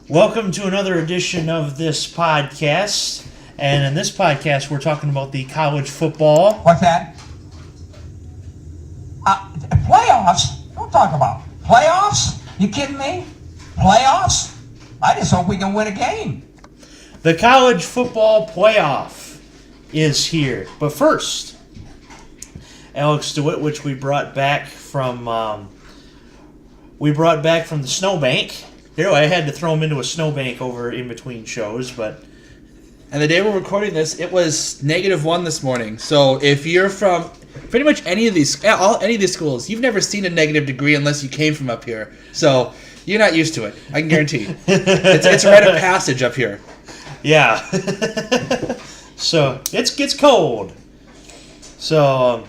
Welcome to another edition of this podcast. And in this podcast, we're talking about the college football. What's that? Playoffs? Don't talk about playoffs. You kidding me? Playoffs? I just hope we can win a game. The college football playoff is here. But first, Alex Dewitt, which we brought back from the snowbank. Here, I had to throw him into a snowbank over in between shows, but... And the day we're recording this, it was -1 this morning. So if you're from pretty much any of these schools, you've never seen a negative degree unless you came from up here. So you're not used to it. I can guarantee. It's a rite of passage up here. Yeah. So it gets cold. So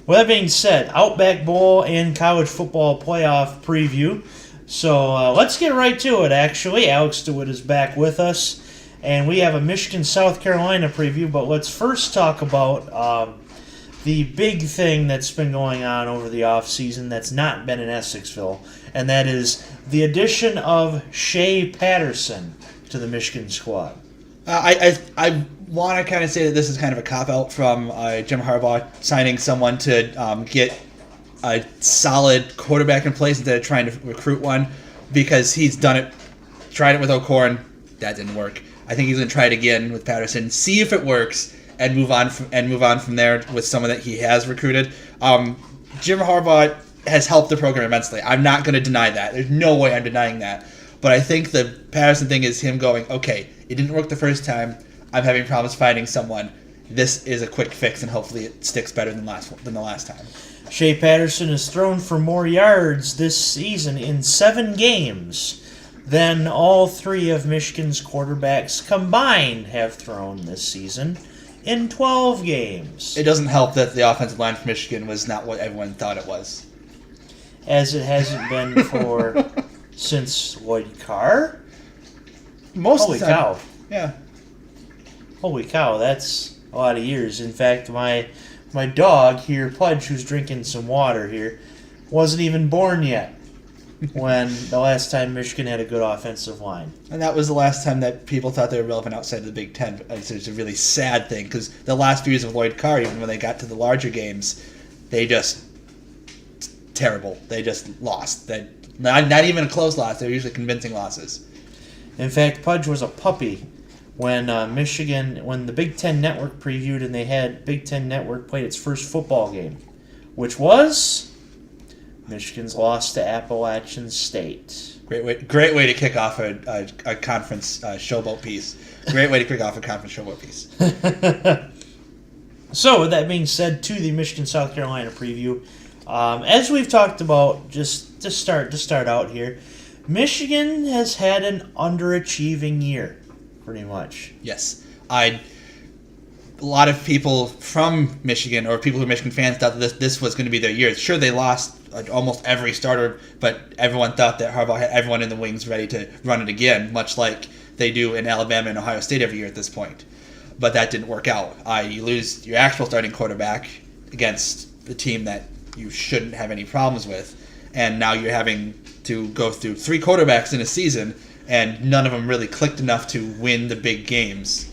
with that being said, Outback Bowl and college football playoff preview. So let's get right to it, actually. Alex DeWitt is back with us, and we have a Michigan-South Carolina preview, but let's first talk about the big thing that's been going on over the offseason that's not been in Essexville, and that is the addition of Shea Patterson to the Michigan squad. I want to kind of say that this is kind of a cop-out from Jim Harbaugh signing someone to get a solid quarterback in place instead of trying to recruit one, because he's tried it with O'Korn. That didn't work. I think he's going to try it again with Patterson, see if it works, and move on from there with someone that he has recruited. Jim Harbaugh has helped the program immensely. I'm not going to deny that. There's no way I'm denying that. But I think the Patterson thing is him going, okay, it didn't work the first time. I'm having problems finding someone. This is a quick fix, and hopefully it sticks better than the last time. Shea Patterson has thrown for more yards this season in 7 games than all 3 of Michigan's quarterbacks combined have thrown this season in 12 games. It doesn't help that the offensive line for Michigan was not what everyone thought it was. As it hasn't been since Lloyd Carr? Holy cow. Yeah. Holy cow, that's a lot of years. In fact, my dog here, Pudge, who's drinking some water here, wasn't even born yet when the last time Michigan had a good offensive line. And that was the last time that people thought they were relevant outside of the Big Ten. It's a really sad thing, because the last few years of Lloyd Carr, even when they got to the larger games, they just... terrible. They just lost. Not even a close loss. They were usually convincing losses. In fact, Pudge was a puppy when when the Big Ten Network previewed, and they had Big Ten Network played its first football game, which was Michigan's loss to Appalachian State. Great way to kick off a conference showboat piece. Great way to kick off a conference showboat piece. So, with that being said, to the Michigan-South Carolina preview, as we've talked about, just to start out here, Michigan has had an underachieving year, pretty much. Yes. A lot of people from Michigan, or people who are Michigan fans, thought that this was going to be their year. Sure, they lost almost every starter, but everyone thought that Harbaugh had everyone in the wings ready to run it again, much like they do in Alabama and Ohio State every year at this point. But that didn't work out. You lose your actual starting quarterback against the team that you shouldn't have any problems with, and now you're having to go through 3 quarterbacks in a season, and none of them really clicked enough to win the big games.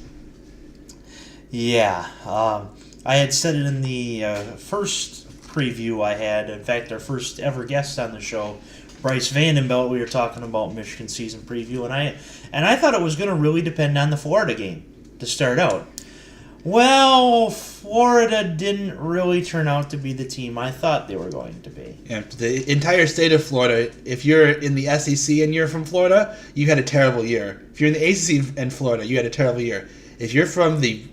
Yeah, I had said it in the first preview I had. In fact, our first ever guest on the show, Bryce Vandenbelt, we were talking about Michigan season preview, and I thought it was going to really depend on the Florida game to start out. Well, Florida didn't really turn out to be the team I thought they were going to be. Yeah, the entire state of Florida, if you're in the SEC and you're from Florida, you had a terrible year. If you're in the ACC and Florida, you had a terrible year. If you're from the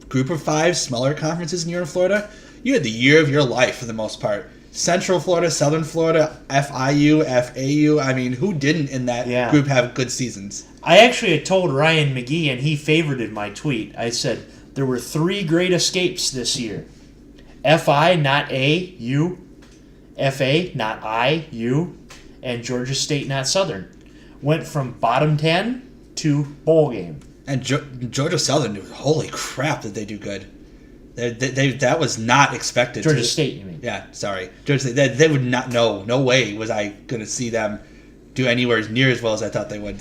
group of 5 smaller conferences and you're in Florida, you had the year of your life for the most part. Central Florida, Southern Florida, FIU, FAU, I mean, who didn't in that group have good seasons? I actually had told Ryan McGee, and he favorited my tweet. I said, there were 3 great escapes this year. FI, not A, U. FA, not I, U. And Georgia State, not Southern. Went from bottom 10 to bowl game. And Georgia Southern, holy crap, did they do good. That was not expected. Georgia State, you mean? Yeah, sorry. Georgia State, they would not know. No way was I going to see them do anywhere near as well as I thought they would.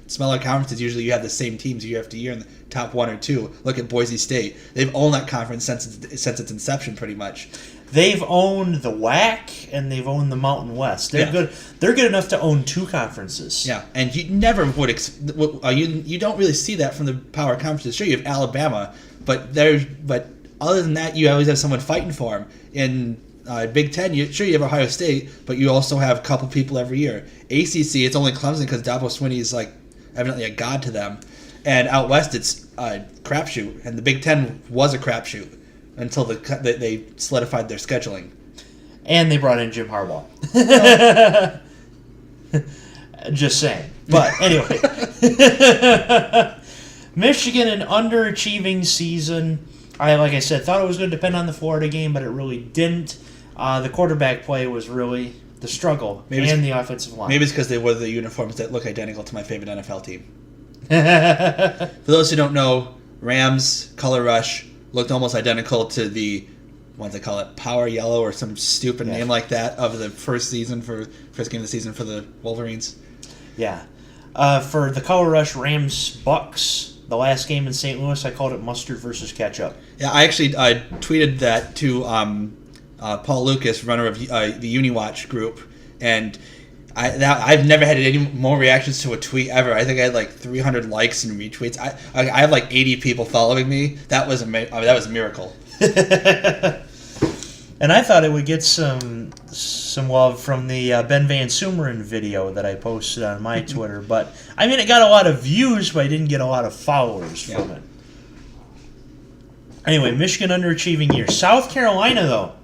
smaller conferences, usually you have the same teams year after year in the top 1 or 2. Look at Boise State. They've owned that conference since its inception, pretty much. They've owned the WAC and they've owned the Mountain West. They're good. They're good enough to own 2 conferences. Yeah, and you never would. You don't really see that from the power conferences. Sure, you have Alabama, but other than that, you always have someone fighting for them. In Big Ten, you have Ohio State, but you also have a couple people every year. ACC, it's only Clemson because Dabo Swinney is like evidently a god to them, and out west it's a crapshoot, and the Big Ten was a crapshoot until they solidified their scheduling. And they brought in Jim Harbaugh. Just saying. But anyway. Michigan, an underachieving season. Like I said, thought it was going to depend on the Florida game, but it really didn't. The quarterback play was really the struggle, and the offensive line. Maybe it's because they wore the uniforms that look identical to my favorite NFL team. For those who don't know, Rams Color Rush looked almost identical to the, what they call it, Power Yellow or some stupid name like that of the first game of the season for the Wolverines. Yeah. For the Color Rush Rams-Bucks, the last game in St. Louis, I called it mustard versus ketchup. Yeah, I actually tweeted that to Paul Lucas, runner of the UniWatch group, and I've never had any more reactions to a tweet ever. I think I had like 300 likes and retweets. I have like 80 people following me. That was a miracle. And I thought it would get some love from the Ben Van Sumeren video that I posted on my Twitter. But, I mean, it got a lot of views, but I didn't get a lot of followers from it. Anyway, Michigan underachieving year. South Carolina, though,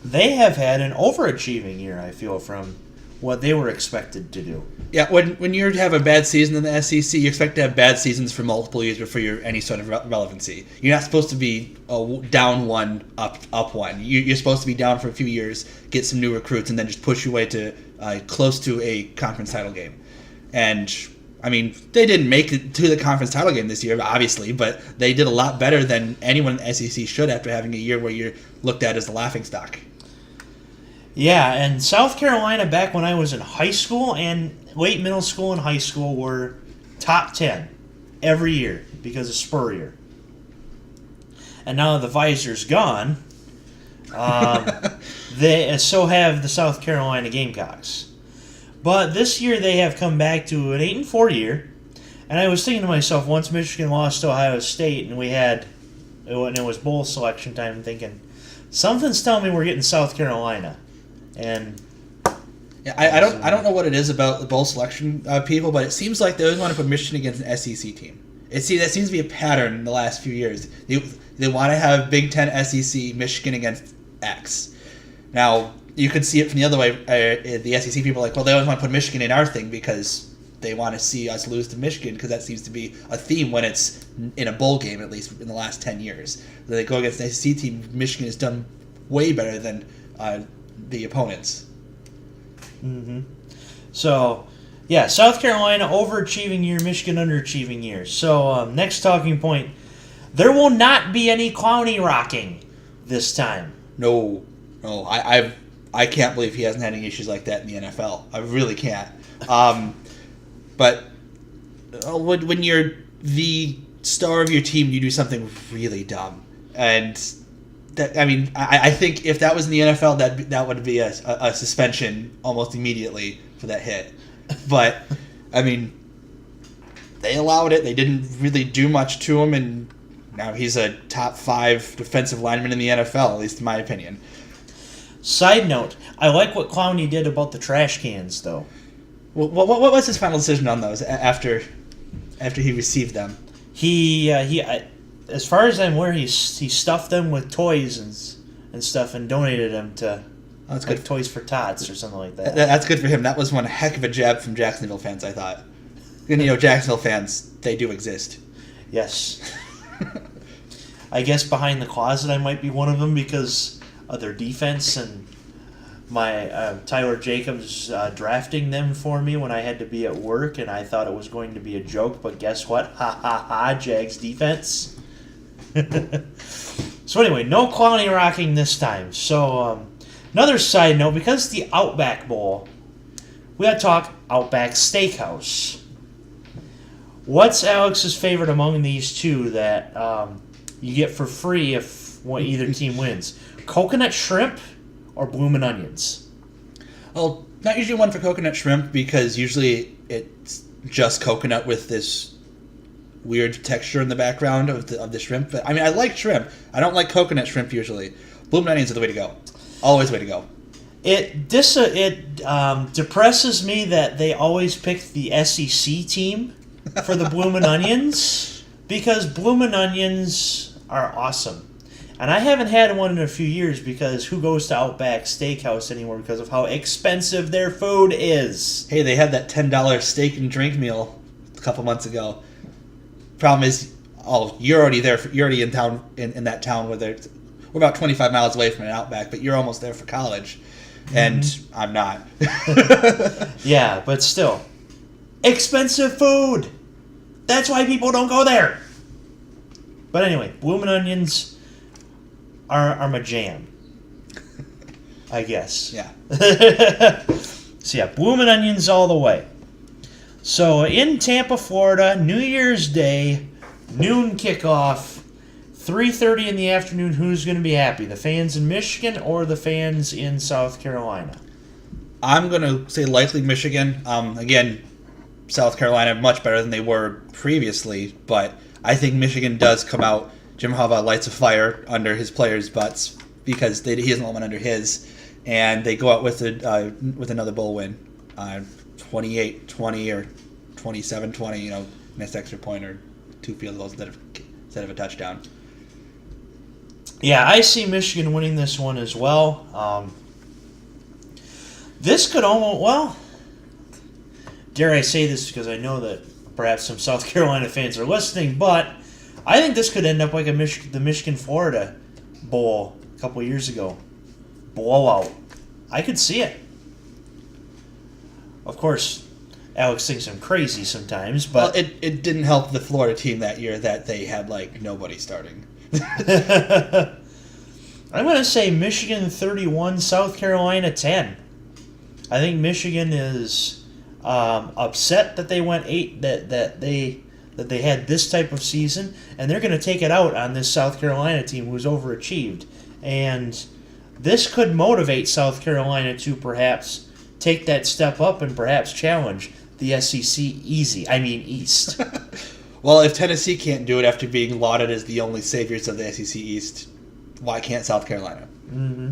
they have had an overachieving year, I feel, from what they were expected to do. Yeah, when you have a bad season in the SEC, you expect to have bad seasons for multiple years before you're any sort of relevancy. You're not supposed to be down 1, up 1. You're supposed to be down for a few years, get some new recruits, and then just push your way to close to a conference title game. And, I mean, they didn't make it to the conference title game this year, obviously, but they did a lot better than anyone in the SEC should after having a year where you're looked at as the laughingstock. Yeah, and South Carolina, back when I was in high school and late middle school and high school, were top 10 every year because of Spurrier. And now that the visor's gone, so have the South Carolina Gamecocks. But this year they have come back to an 8-4 year. And I was thinking to myself, once Michigan lost to Ohio State and it was bowl selection time, I'm thinking, something's telling me we're getting South Carolina. And yeah, I don't know what it is about the bowl selection people, but it seems like they always want to put Michigan against an SEC team. That seems to be a pattern in the last few years. They want to have Big Ten, SEC, Michigan against X. Now you could see it from the other way. The SEC people are like, well, they always want to put Michigan in our thing because they want to see us lose to Michigan because that seems to be a theme when it's in a bowl game, at least in the last 10 years. They go against the SEC team. Michigan has done way better than the opponents. Mm-hmm. So, yeah, South Carolina overachieving year, Michigan underachieving year. So, next talking point, there will not be any Clowney rocking this time. No, I can't believe he hasn't had any issues like that in the NFL. I really can't. But when you're the star of your team, you do something really dumb, and I think if that was in the NFL, that would be a suspension almost immediately for that hit. But, I mean, they allowed it. They didn't really do much to him, and now he's a top 5 defensive lineman in the NFL, at least in my opinion. Side note, I like what Clowney did about the trash cans, though. What was his final decision on those after he received them? He as far as I'm aware, he stuffed them with toys and stuff and donated them to good Toys for Tots or something like that. That's good for him. That was one heck of a jab from Jacksonville fans, I thought. And, Jacksonville fans, they do exist. Yes. I guess behind the closet I might be one of them because of their defense and my Tyler Jacobs drafting them for me when I had to be at work and I thought it was going to be a joke, but guess what? Ha ha ha, Jags defense. So anyway, no Clowney rocking this time. So another side note, because the Outback Bowl, we got to talk Outback Steakhouse. What's Alex's favorite among these two that you get for free if either team wins? Coconut shrimp or bloomin' onions? Well, not usually one for coconut shrimp because usually it's just coconut with this weird texture in the background of the shrimp. But I mean, I like shrimp. I don't like coconut shrimp usually. Bloomin' onions are the way to go. Always the way to go. It depresses me that they always pick the SEC team for the bloomin' onions because bloomin' onions are awesome. And I haven't had one in a few years because who goes to Outback Steakhouse anymore because of how expensive their food is. Hey, they had that $10 steak and drink meal a couple months ago. Problem is, you're already there. You're already in town in that town where we're about 25 miles away from an Outback, but you're almost there for college, and I'm not. Yeah, but still, expensive food. That's why people don't go there. But anyway, bloomin' onions are my jam, I guess. Yeah. So yeah, bloomin' onions all the way. So in Tampa, Florida, New Year's Day, noon kickoff, 3:30 in the afternoon. Who's going to be happy? The fans in Michigan or the fans in South Carolina? I'm going to say likely Michigan. Again, South Carolina much better than they were previously, but I think Michigan does come out. Jim Harbaugh lights a fire under his players' butts because he doesn't let one under his, and they go out with another bowl win. 28-20 or 27-20, missed extra point or 2 field goals instead of a touchdown. Yeah, I see Michigan winning this one as well. This could almost, dare I say this because I know that perhaps some South Carolina fans are listening, but I think this could end up like the Michigan-Florida Bowl a couple of years ago. Blowout. I could see it. Of course, Alex thinks I'm crazy sometimes, but... Well, it didn't help the Florida team that year that they had, nobody starting. I'm going to say Michigan 31, South Carolina 10. I think Michigan is upset that they went 8, that they had this type of season, and they're going to take it out on this South Carolina team who's overachieved. And this could motivate South Carolina to perhaps take that step up and perhaps challenge the SEC East. Well, if Tennessee can't do it after being lauded as the only saviors of the SEC East, why can't South Carolina? Mm-hmm.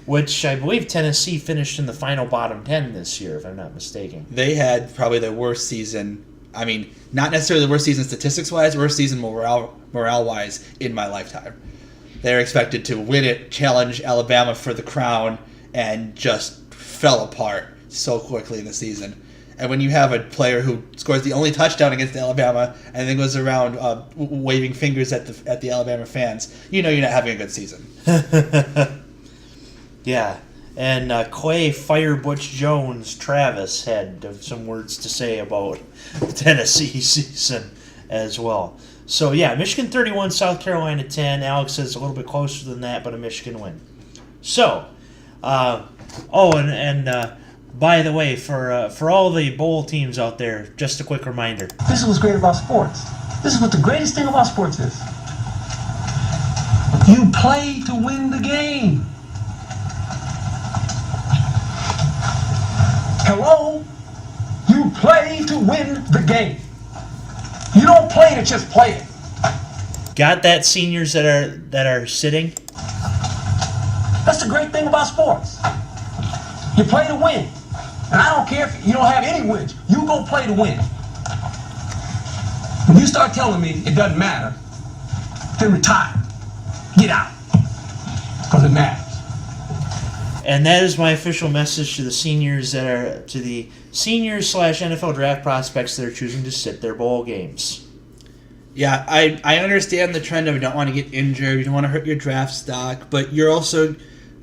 Which I believe Tennessee finished in the final bottom 10 this year, if I'm not mistaken. They had probably their worst season. I mean, not necessarily the worst season statistics-wise, worst season morale-wise in my lifetime. They're expected to win it, challenge Alabama for the crown, and just fell apart so quickly in the season. And when you have a player who scores the only touchdown against Alabama and then goes around waving fingers at the Alabama fans, you're not having a good season. Yeah, and Clay Fire Butch Jones Travis had some words to say about the Tennessee season as well. So yeah, Michigan 31, South Carolina 10. Alex says a little bit closer than that, but a Michigan win. So, by the way, for all the bowl teams out there, just a quick reminder. This is what's great about sports. This is what the greatest thing about sports is. You play to win the game. Hello? You play to win the game. You don't play to just play it. Got that, seniors that are sitting? That's the great thing about sports. You play to win. And I don't care if you don't have any wins. You go play to win. When you start telling me it doesn't matter, then retire. Get out. Because it matters. And that is my official message to the seniors /NFL draft prospects that are choosing to sit their bowl games. Yeah, I understand the trend of you don't want to get injured, you don't want to hurt your draft stock, but you're also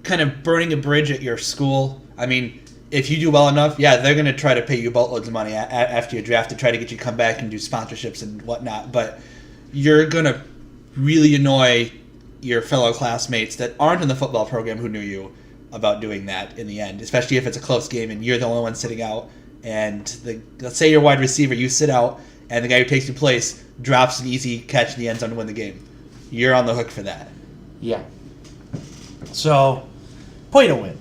kind of burning a bridge at your school. I mean, if you do well enough, yeah, they're going to try to pay you boatloads of money after your draft to try to get you to come back and do sponsorships and whatnot, but you're going to really annoy your fellow classmates that aren't in the football program who knew you about doing that in the end, especially if it's a close game and you're the only one sitting out, and let's say you're wide receiver, you sit out, and the guy who takes your place drops an easy catch in the end zone to win the game. You're on the hook for that. Yeah. So, play to win.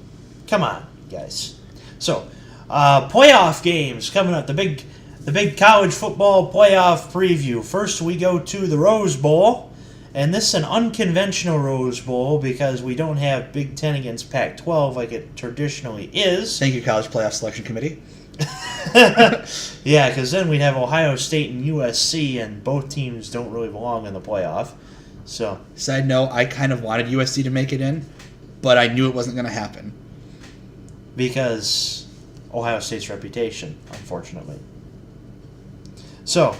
Come on, guys. So, playoff games coming up. The big college football playoff preview. First, we go to the Rose Bowl, and this is an unconventional Rose Bowl because we don't have Big Ten against Pac-12 like it traditionally is. Thank you, College Playoff Selection Committee. Yeah, because then we'd have Ohio State and USC, and both teams don't really belong in the playoff. So, Side note, I kind of wanted USC to make it in, but I knew it wasn't going to happen. because Ohio State's reputation, unfortunately. So,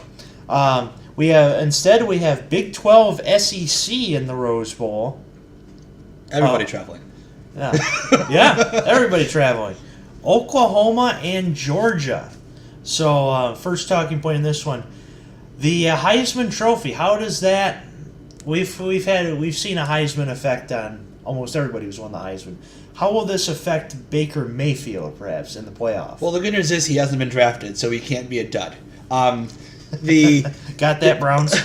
we have Big 12 SEC in the Rose Bowl. Everybody traveling. Yeah, yeah, everybody traveling. Oklahoma and Georgia. So, first talking point in this one, the Heisman Trophy. How does that? We've seen a Heisman effect on almost everybody who's won the Heisman. How will this affect Baker Mayfield, perhaps, in the playoff? Well, the good news is he hasn't been drafted, so he can't be a dud. Got that, Browns?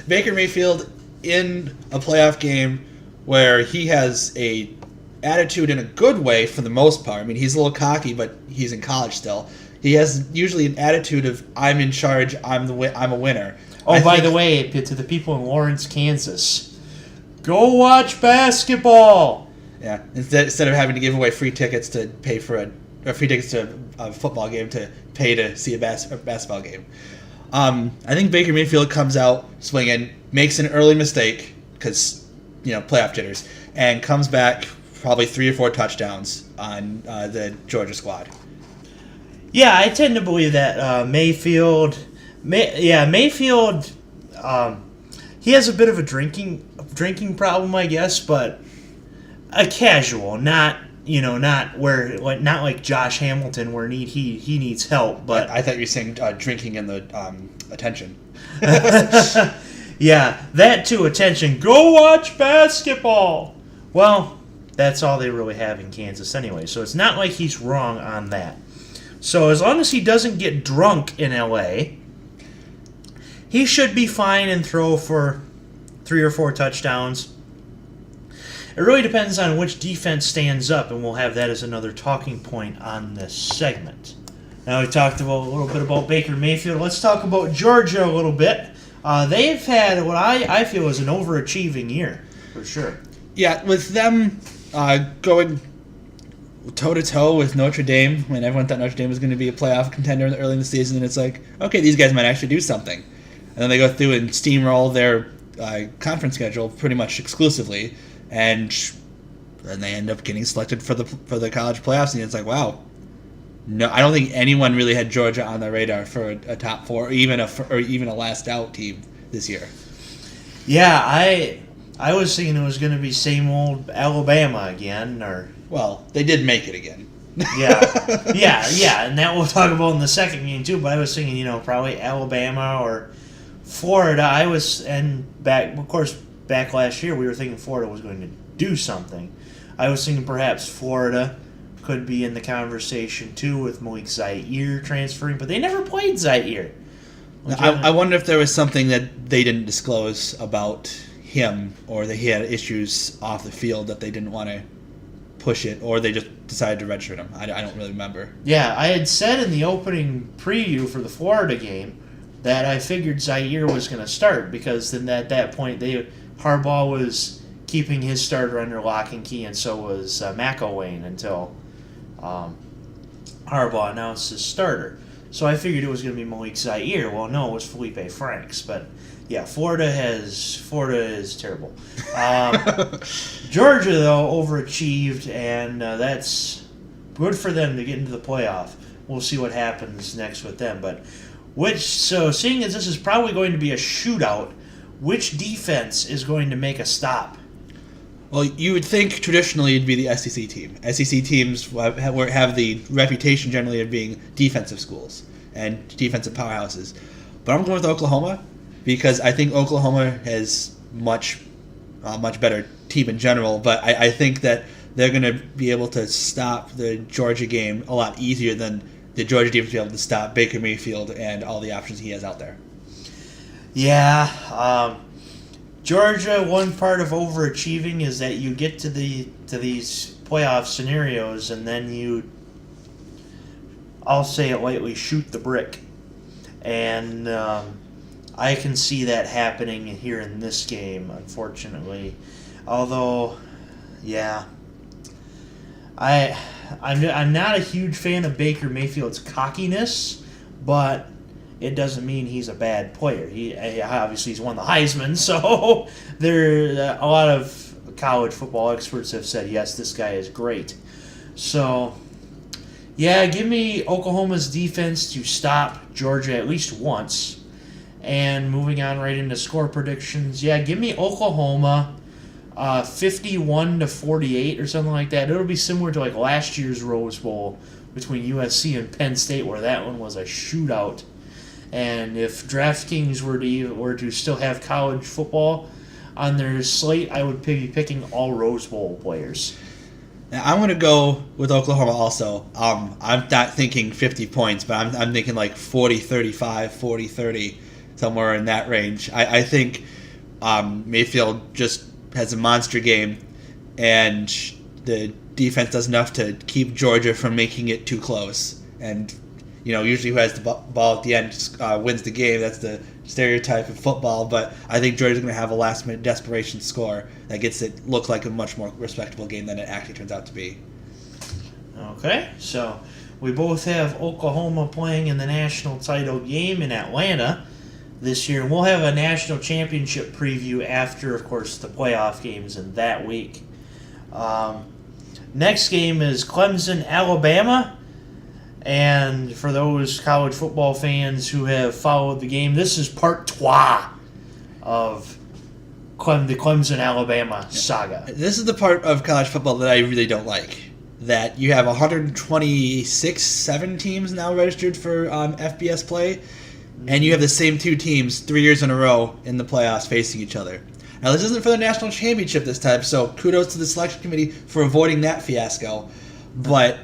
Baker Mayfield in a playoff game where he has a attitude in a good way for the most part. I mean, he's a little cocky, but he's in college still. He has usually an attitude of "I'm in charge. I'm a winner." Oh, by the way, to the people in Lawrence, Kansas, go watch basketball. Yeah, instead of having to give away free tickets to pay for free tickets to a football game to pay to see a basketball game. I think Baker Mayfield comes out swinging, makes an early mistake because playoff jitters, and comes back probably 3 or 4 touchdowns on the Georgia squad. Yeah, I tend to believe that Mayfield. Mayfield. He has a bit of a drinking problem, I guess, but a casual, not like Josh Hamilton, where he needs help. But I thought you were saying drinking in the attention. Yeah, that too. Attention. Go watch basketball. Well, that's all they really have in Kansas anyway, so it's not like he's wrong on that. So as long as he doesn't get drunk in LA, he should be fine and throw for 3 or 4 touchdowns. It really depends on which defense stands up, and we'll have that as another talking point on this segment. Now we talked a little bit about Baker Mayfield. Let's talk about Georgia a little bit. They've had what I feel is an overachieving year, for sure. Yeah, with them going toe-to-toe with Notre Dame, when everyone thought Notre Dame was going to be a playoff contender early in the season, and it's like, okay, these guys might actually do something. And then they go through and steamroll their conference schedule pretty much exclusively, and then they end up getting selected for the college playoffs, and it's like, wow. No, I don't think anyone really had Georgia on their radar for a top 4 or even a last out team this year. Yeah, I was thinking it was going to be same old Alabama again, or well, they did make it again. yeah, and that we'll talk about in the second game too. But I was thinking, probably Alabama or Florida. Back last year we were thinking Florida was going to do something. I was thinking perhaps Florida could be in the conversation too with Malik Zaire transferring, but they never played Zaire. I wonder if there was something that they didn't disclose about him, or that he had issues off the field that they didn't want to push it, or they just decided to redshirt him. I don't really remember. Yeah, I had said in the opening preview for the Florida game that I figured Zaire was going to start, because then at that point Harbaugh was keeping his starter under lock and key, and so was McElwain until Harbaugh announced his starter. So I figured it was going to be Malik Zaire. Well, no, it was Felipe Franks. But yeah, Florida is terrible. Georgia, though, overachieved, and that's good for them to get into the playoff. We'll see what happens next with them. But seeing as this is probably going to be a shootout, which defense is going to make a stop? Well, you would think traditionally it'd be the SEC team. SEC teams have the reputation generally of being defensive schools and defensive powerhouses. But I'm going with Oklahoma because I think Oklahoma has much better team in general. But I think that they're going to be able to stop the Georgia game a lot easier than the Georgia defense be able to stop Baker Mayfield and all the options he has out there. Yeah, Georgia. One part of overachieving is that you get to these playoff scenarios, and then I'll say it lightly, shoot the brick, and I can see that happening here in this game, unfortunately. Although, yeah, I'm not a huge fan of Baker Mayfield's cockiness, but it doesn't mean he's a bad player. He obviously he's won the Heisman, so there a lot of college football experts have said yes, this guy is great. So yeah, give me Oklahoma's defense to stop Georgia at least once. And moving on right into score predictions, yeah, give me Oklahoma 51-48 or something like that. It'll be similar to like last year's Rose Bowl between USC and Penn State, where that one was a shootout. And if DraftKings were to still have college football on their slate, I would be picking all Rose Bowl players. Now, I'm going to go with Oklahoma also. I'm not thinking 50 points, but I'm thinking like 40-35, 40-30, somewhere in that range. I think Mayfield just has a monster game, and the defense does enough to keep Georgia from making it too close. And usually who has the ball at the end wins the game. That's the stereotype of football. But I think Georgia's going to have a last-minute desperation score that gets it look like a much more respectable game than it actually turns out to be. Okay, so we both have Oklahoma playing in the national title game in Atlanta this year. And we'll have a national championship preview after, of course, the playoff games in that week. Next game is Clemson, Alabama. And for those college football fans who have followed the game, this is part 2 of the Clemson-Alabama saga. This is the part of college football that I really don't like. That you have 126-7 teams now registered for FBS play, and you have the same 2 teams 3 years in a row in the playoffs facing each other. Now, this isn't for the national championship this time, so kudos to the selection committee for avoiding that fiasco. But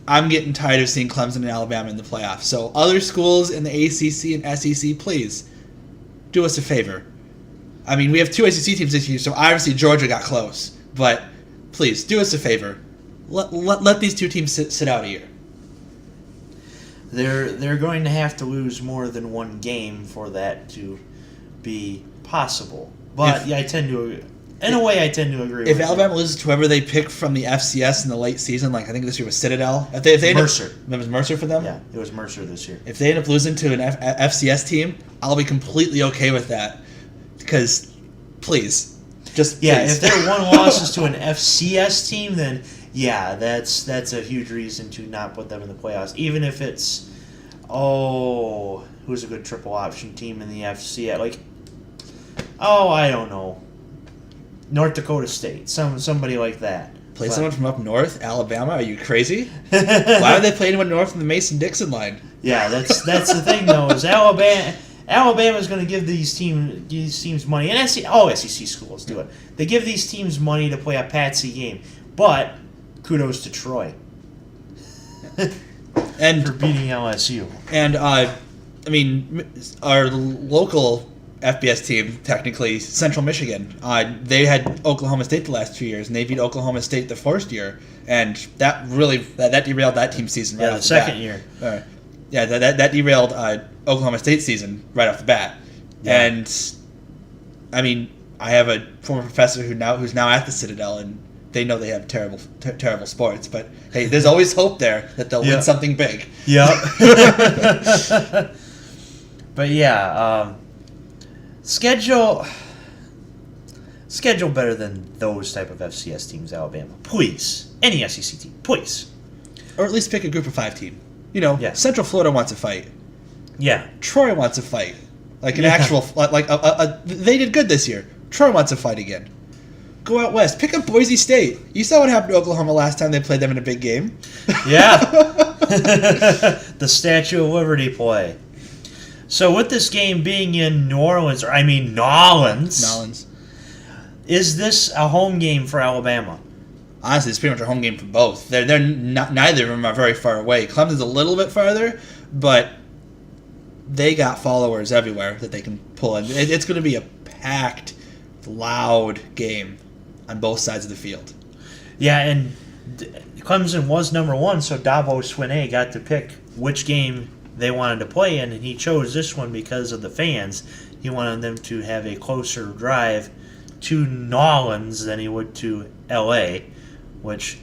I'm getting tired of seeing Clemson and Alabama in the playoffs. So other schools in the ACC and SEC, please do us a favor. I mean, we have 2 SEC teams this year, so obviously Georgia got close. But please, do us a favor. Let these 2 teams sit out a year. They're going to have to lose more than one game for that to be possible. But I tend to agree with If you. Alabama loses to whoever they pick from the FCS in the late season, like I think this year was Citadel. If they Mercer. It was Mercer for them? Yeah, it was Mercer this year. If they end up losing to an FCS team, I'll be completely okay with that. Because, please, please. If their one loss is to an FCS team, then yeah, that's a huge reason to not put them in the playoffs. Even if it's, who's a good triple option team in the FCS? I don't know. North Dakota State, somebody like that. Play someone from up north, Alabama? Are you crazy? Why would they play anyone north of the Mason-Dixon line? Yeah, that's the thing though. Is Alabama's going to give these teams money, and SEC schools do it. They give these teams money to play a patsy game, but kudos to Troy and for beating LSU. And our local FBS team, technically, Central Michigan. They had Oklahoma State the last 2 years, and they beat Oklahoma State the first year, and that really that derailed that team's season right off the bat. Second year. That derailed Oklahoma State season right off the bat. Yeah. And I have a former professor who's now at the Citadel, and they know they have terrible sports, but hey, there's always hope there that they'll win something big. Yep. But yeah. Schedule better than those type of FCS teams, Alabama. Please. Any SEC team. Please. Or at least pick a group of 5 team. Yes. Central Florida wants a fight. Yeah. Troy wants a fight. Like an actual... they did good this year. Troy wants a fight again. Go out west. Pick up Boise State. You saw what happened to Oklahoma last time they played them in a big game. Yeah. The Statue of Liberty play. So with this game being in Nolans, Nolans. is this a home game for Alabama? honestly, it's pretty much a home game for both. They're not, neither of them are very far away. Clemson's a little bit farther, but they got followers everywhere that they can pull in. It's going to be a packed, loud game on both sides of the field. Yeah, and Clemson was number one, so Dabo Swinney got to pick which game they wanted to play in, and he chose this one because of the fans. He wanted them to have a closer drive to New Orleans than he would to L.A., which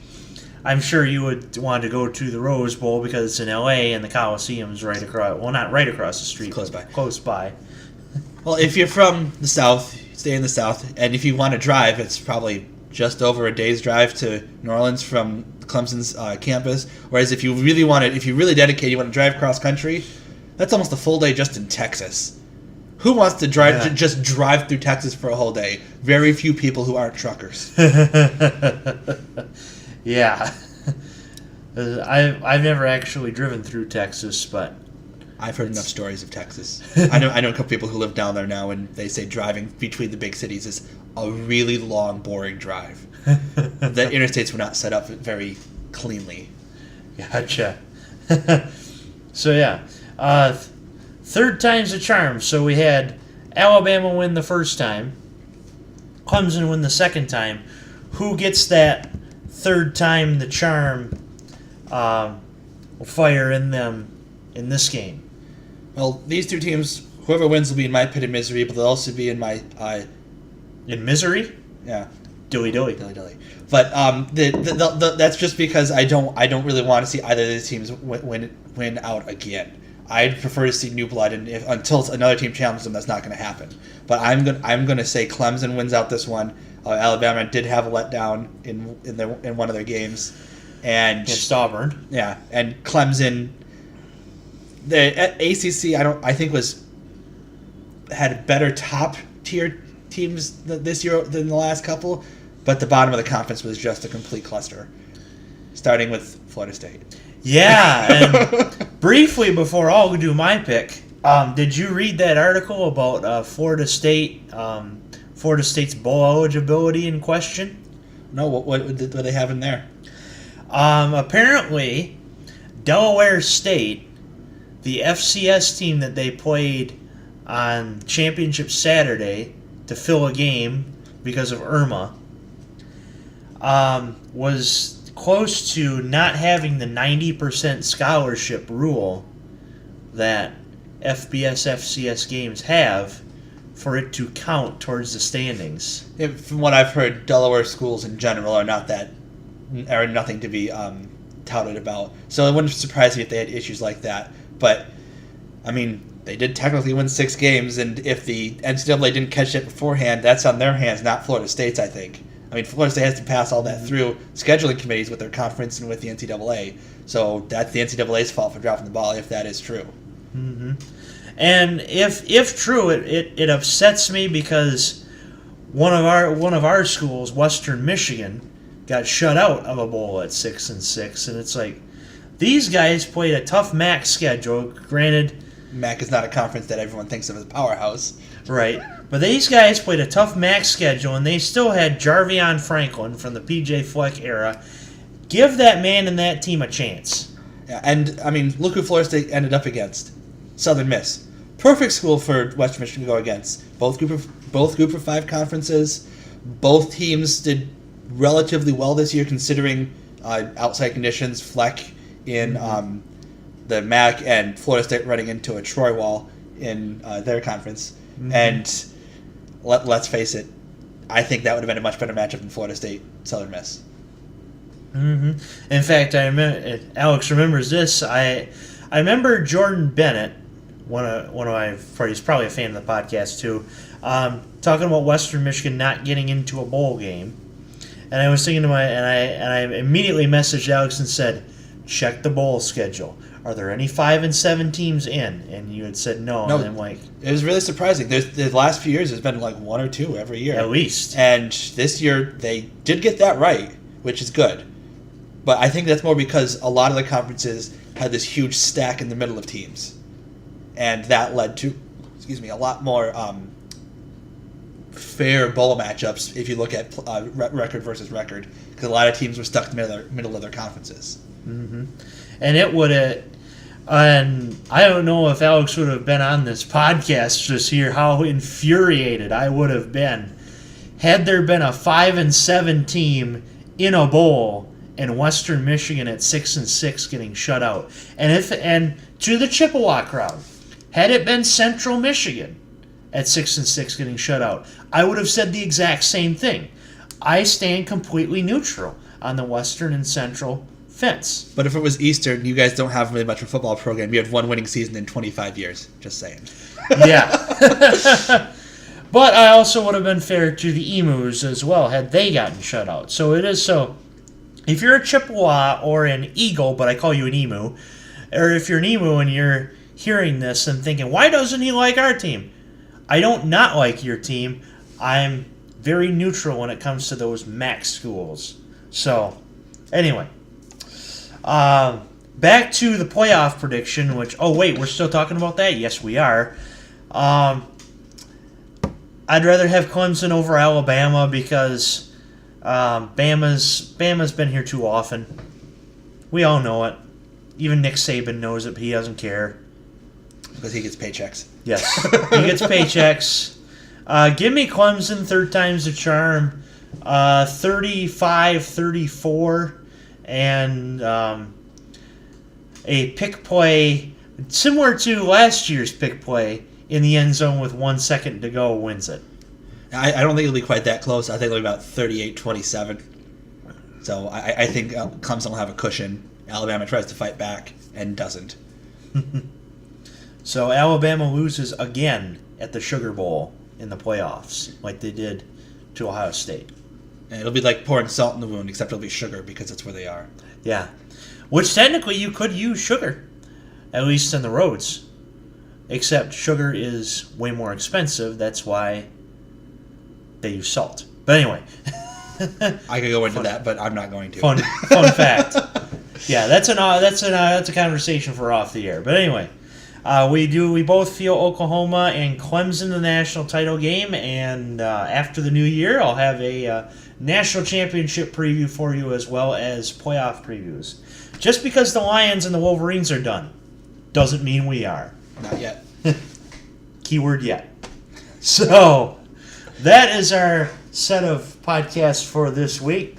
I'm sure you would want to go to the Rose Bowl because it's in L.A. and the Coliseum's right across. Well, not right across the street, Close by. Close by. Well, if you're from the South, stay in the South, and if you want to drive, it's probably just over a day's drive to New Orleans from Clemson's campus. Whereas if you really dedicate, you want to drive cross country, that's almost a full day just in Texas. Who wants to just drive through Texas for a whole day? Very few people who aren't truckers. Yeah. I've never actually driven through Texas, but I've heard enough stories of Texas. I know a couple people who live down there now, and they say driving between the big cities is a really long, boring drive. The interstates were not set up very cleanly. Gotcha. So yeah, third time's a charm. So we had Alabama win the first time, Clemson win the second time. Who gets that third time the charm fire in them in this game? Well, these two teams, whoever wins will be in my pit of misery, but they'll also be in my In misery? yeah. Dilly. Dilly. But that's just because I don't really want to see either of these teams win out again. I'd prefer to see new blood, and until another team challenges them, that's not going to happen. But I'm going to say Clemson wins out this one. Alabama did have a letdown in one of their games, and Against Auburn. yeah, and Clemson, the ACC I think had better top tier teams this year than the last couple, but the bottom of the conference was just a complete cluster, starting with Florida State. Yeah, and briefly before I'll do my pick, did you read that article about Florida State's bowl eligibility in question? No, what do they have in there? Apparently, Delaware State, the FCS team that they played on Championship Saturday to fill a game because of Irma, was close to not having the 90% scholarship rule that FBS FCS games have for it to count towards the standings. From what I've heard, Delaware schools in general are nothing to be touted about. So it wouldn't surprise me if they had issues like that. But I mean, they did technically win 6 games, and if the NCAA didn't catch it beforehand, that's on their hands, not Florida State's, I think. I mean, Florida State has to pass all that through scheduling committees with their conference and with the NCAA. So that's the NCAA's fault for dropping the ball, if that is true. Mm-hmm. And if true, it upsets me because one of our schools, Western Michigan, got shut out of a bowl at 6-6, and it's like these guys played a tough MAC schedule. Granted, MAC is not a conference that everyone thinks of as a powerhouse. right? But these guys played a tough MAC schedule, and they still had Jarvion Franklin from the P.J. Fleck era. Give that man and that team a chance. Yeah, and, I mean, look who Florida State ended up against. Southern Miss. Perfect school for Western Michigan to go against. Both Group of 5 conferences. Both teams did relatively well this year considering outside conditions. Fleck in the MAC and Florida State running into a Troy wall in their conference. Mm-hmm. And let's face it, I think that would have been a much better matchup than Florida State Southern Miss. Mm-hmm. In fact, I remember, Alex remembers this. I remember Jordan Bennett, one of my friends, probably a fan of the podcast too, talking about Western Michigan not getting into a bowl game. And I was thinking to I immediately messaged Alex and said, check the bowl schedule. Are there any 5 and 7 teams in? And you had said no. And I'm like, it was really surprising. The last few years, there's been like 1 or 2 every year. At least. And this year, they did get that right, which is good. But I think that's more because a lot of the conferences had this huge stack in the middle of teams. And that led to, a lot more fair bowl matchups if you look at record versus record, because a lot of teams were stuck in the middle of their conferences. And it would have, and I don't know if Alex would have been on this podcast just hear how infuriated I would have been had there been a 5-7 team in a bowl and Western Michigan at 6-6 getting shut out. And to the Chippewa crowd, had it been Central Michigan at 6-6 getting shut out, I would have said the exact same thing. I stand completely neutral on the Western and Central fence. But if it was Eastern, you guys don't have really much of a football program. You have one winning season in 25 years. Just saying. Yeah. But I also would have been fair to the Emus as well had they gotten shut out. So it is so. If you're a Chippewa or an Eagle, but I call you an Emu, or if you're an Emu and you're hearing this and thinking, why doesn't he like our team? I don't not like your team. I'm very neutral when it comes to those MAC schools. So, anyway. Back to the playoff prediction, which, oh wait, we're still talking about that? Yes, we are. I'd rather have Clemson over Alabama because Bama's been here too often. We all know it. Even Nick Saban knows it, but he doesn't care. Because he gets paychecks. Yes, he gets paychecks. Give me Clemson, third time's the charm. 35-34, and a pick play similar to last year's pick play in the end zone with 1 second to go wins it. I don't think it'll be quite that close. I think it'll be about 38-27. So I think Clemson will have a cushion. Alabama tries to fight back and doesn't. So Alabama loses again at the Sugar Bowl in the playoffs, like they did to Ohio State. And it'll be like pouring salt in the wound, except it'll be sugar because it's where they are. Yeah. Which technically you could use sugar, at least in the roads. Except sugar is way more expensive. That's why they use salt. But anyway. I could go into that, but I'm not going to. Fun fact. Yeah, that's a conversation for off the air. But anyway, we both feel Oklahoma and Clemson the national title game, and after the new year, I'll have a national championship preview for you as well as playoff previews. Just because the Lions and the Wolverines are done doesn't mean we are. Not yet. Keyword yet. So, that is our set of podcasts for this week.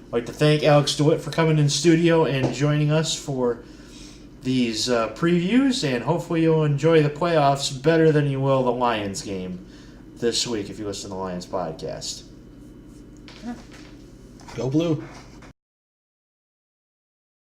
I'd like to thank Alex Dewitt for coming in studio and joining us for these previews, and hopefully you'll enjoy the playoffs better than you will the Lions game this week if you listen to the Lions podcast. Go Blue.